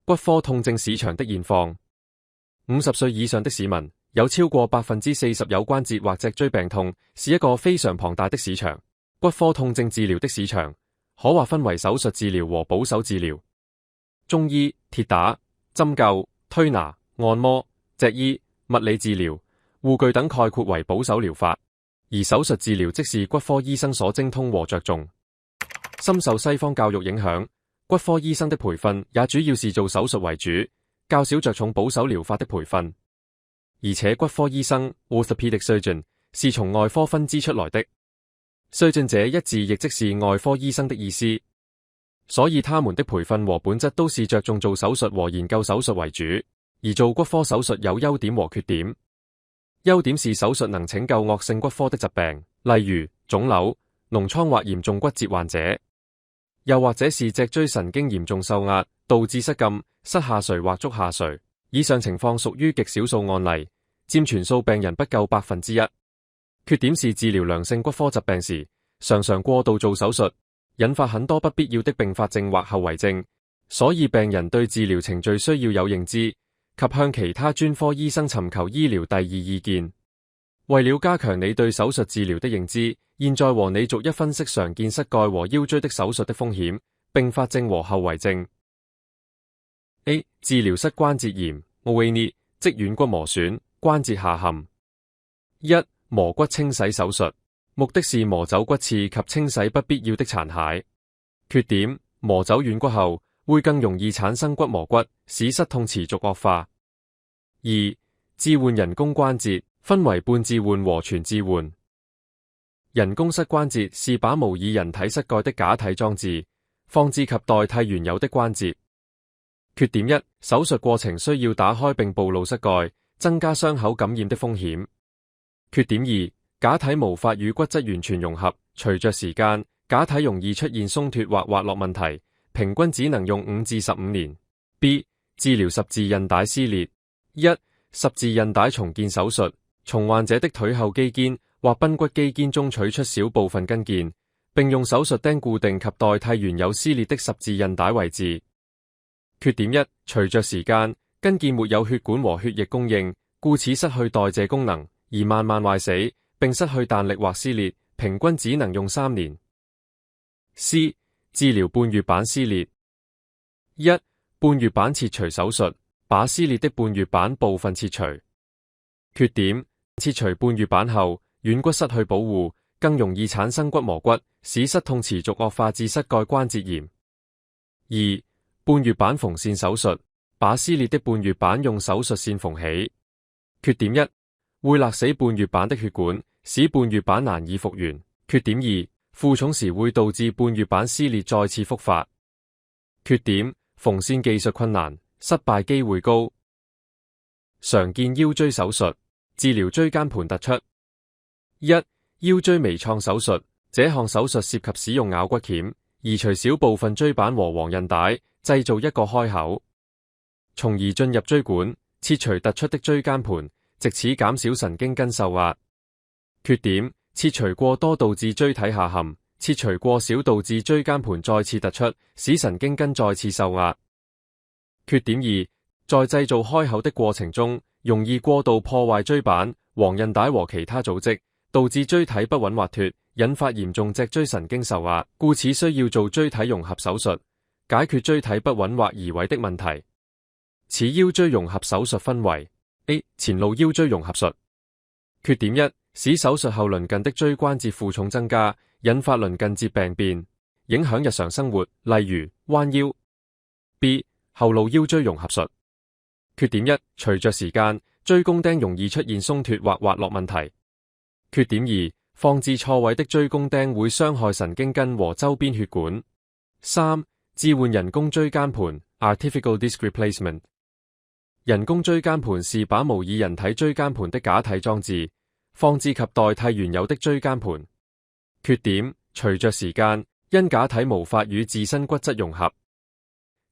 骨科痛症市場的現況。50歲以上的市民有超過40%有關節或脊椎病痛，是一個非常龐大的市場。骨科痛症治療的市場可劃分為手術治療和保守治療。中醫、鐵打、針灸、推拿、按摩、脊醫、物理治療、護具等概括為保守療法，而手術治療即是骨科醫生所精通和着重。深受西方教育影響，骨科醫生的培訓也主要是做手術為主，較少着重保守療法的培訓。而且骨科醫生 orthopedic surgeon 是從外科分支出來的。surgeon 這一字亦即是外科醫生的意思，所以他們的培訓和本質都是着重做手術和研究手術為主。而做骨科手術有優點和缺點。優點是手術能拯救惡性骨科的疾病，例如腫瘤、膿瘡或嚴重骨折患者，又或者是脊椎神經嚴重受壓，導致失禁、膝下垂或足下垂。以上情況屬於極少數案例，佔全數病人不夠1%。缺點是治療良性骨科疾病時，常常過度做手術，引發很多不必要的併發症或後遺症，所以病人對治療程序需要有認知，及向其他專科醫生尋求醫療第二意見。為了加強你對手術治療的認知，現在和你逐一分析常見膝蓋和腰椎的手術的風險、併發症和後遺症。A. 治療膝關節炎 OA 即軟骨磨損、關節下陷。1. 磨骨清洗手術，目的是磨走骨刺及清洗不必要的殘骸。缺點：磨走軟骨後，會更容易產生骨磨骨，使膝痛持續惡化。2. 置換人工關節，分為半置換和全置換。人工膝關節是把模擬人體膝蓋的假體裝置，放置及代替原有的關節。缺點1，手術過程需要打開並暴露膝蓋，增加傷口感染的風險。缺點2，假體無法與骨質完全融合，隨着時間，假體容易出現鬆脫或滑落問題，平均只能用5至15年。B. 治療十字韌帶撕裂。1. 十字韌帶重建手術，從患者的腿後肌腱或髕骨肌腱中取出小部分筋腱，並用手術釘固定及代替原有撕裂的十字韌帶位置。缺點1，隨着時間，筋腱沒有血管和血液供應，故此失去代謝功能，而慢慢壞死，並失去彈力或撕裂，平均只能用3年。C. 治療半月板撕裂。1. 半月板切除手術，把撕裂的半月板部分切除。缺點：切除半月板後，軟骨失去保護，更容易產生骨磨骨，使膝痛持續惡化至膝蓋關節炎。2. 半月板縫線手術，把撕裂的半月板用手術線縫起。缺點1，會勒死半月板的血管，使半月板難以復原。缺點2，負重時會導致半月板撕裂再次復發。缺點：縫線技術困難，失敗機會高。常見腰椎手術，治療椎間盤突出。1. 腰椎微創手術，這項手術涉及使用咬骨鉗，移除小部分椎板和黃韌帶，製造一個開口，從而進入椎管，切除突出的椎間盤，藉此減少神經根受壓。缺點：切除過多導致椎體下陷，切除過少導致椎間盤再次突出，使神經根再次受壓。缺點2，在製造開口的過程中，容易過度破壞椎板、黃韌帶和其他組織，導致椎體不穩滑脫，引發嚴重脊椎神經受壓，故此需要做椎體融合手術，解決椎體不穩或移位的問題。此腰椎融合手術分為 A. 前路腰椎融合術。缺點1，使手術後鄰近的椎關節負重增加，引發鄰近節病變，影響日常生活，例如彎腰。B. 後路腰椎融合術。缺點1，隨着時間，椎弓釘容易出現鬆脫或滑落問題。缺點2，放置錯位的椎弓釘會傷害神經根和周邊血管。3. 置換人工椎間盤 Artificial Disc Replacement。人工椎間盤是把模擬人體椎間盤的假體裝置，放置及代替原有的椎間盤。缺點：隨着時間，因假體無法與自身骨質融合，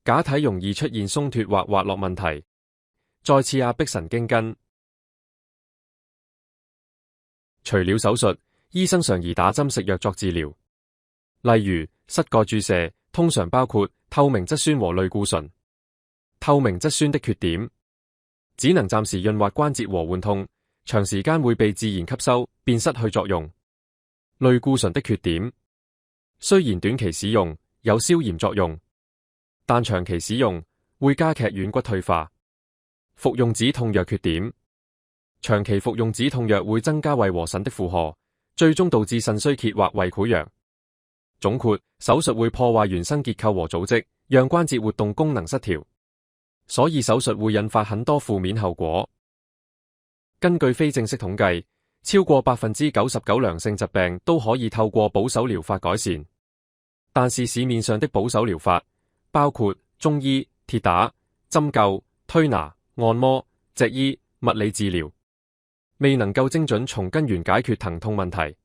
假體容易出現鬆脫或滑落問題，再次壓迫神經根。除了手術，醫生常宜打針食藥作治療，例如膝蓋注射，通常包括透明質酸和類固醇。透明質酸的缺點，只能暫時潤滑關節和緩痛，長時間會被自然吸收，便失去作用。類固醇的缺點，雖然短期使用有消炎作用，但長期使用會加劇軟骨退化。服用止痛藥缺點，長期服用止痛藥會增加胃和腎的負荷，最終導致腎衰竭或胃潰瘍。總括，手術會破壞原生結構和組織，讓關節活動功能失調，所以手術會引發很多負面後果。根據非正式統計，超過99%良性疾病都可以透過保守療法改善，但是市面上的保守療法包括中醫、鐵打、針灸、推拿、按摩、脊醫、物理治療，未能夠精準從根源解決疼痛問題，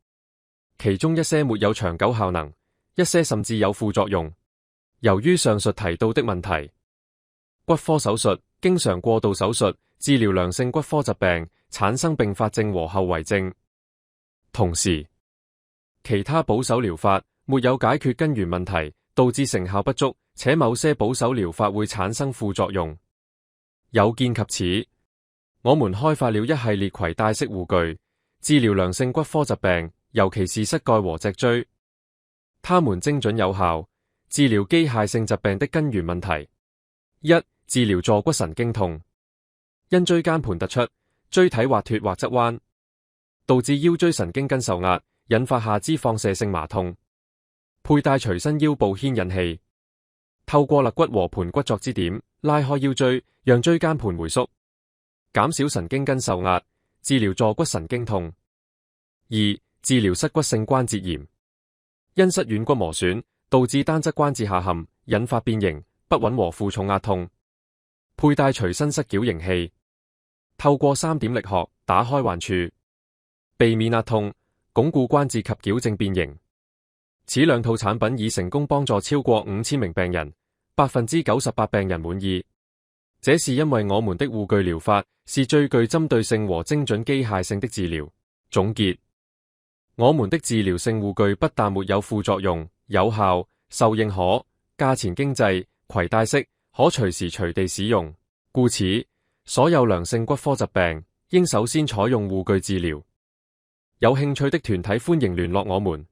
其中一些沒有長久效能，一些甚至有副作用。由於上述提到的問題，骨科手術經常過度手術治療良性骨科疾病，產生併發症和後遺症。同時，其他保守療法沒有解決根源問題，導致成效不足，且某些保守療法會產生副作用。有見及此，我們開發了一系列攜帶式護具，治療良性骨科疾病，尤其是膝蓋和脊椎。它們精準有效，治療機械性疾病的根源問題。一、治療坐骨神經痛，因椎間盤突出、椎體滑脫或側彎，導致腰椎神經根受壓，引發下肢放射性麻痛。佩戴隨身腰部牽引器，透過肋骨和盤骨作支點，拉開腰椎，讓椎間盤回縮，減少神經根受壓，治療坐骨神經痛。二、治療膝骨性關節炎，因膝軟骨磨損，導致單側關節下陷，引發變形、不穩和負重壓痛。佩戴隨身膝矯形器，透過3點力學打開患處，避免壓痛，鞏固關節及矯正變形。此兩套產品已成功幫助超過5000名病人，98%病人滿意。這是因為我們的護具療法是最具針對性和精準機械性的治療。總結，我們的治療性護具不但沒有副作用，有效、受認可、價錢經濟、攜帶式，可隨時隨地使用。故此，所有良性骨科疾病應首先採用護具治療。有興趣的團體歡迎聯絡我們。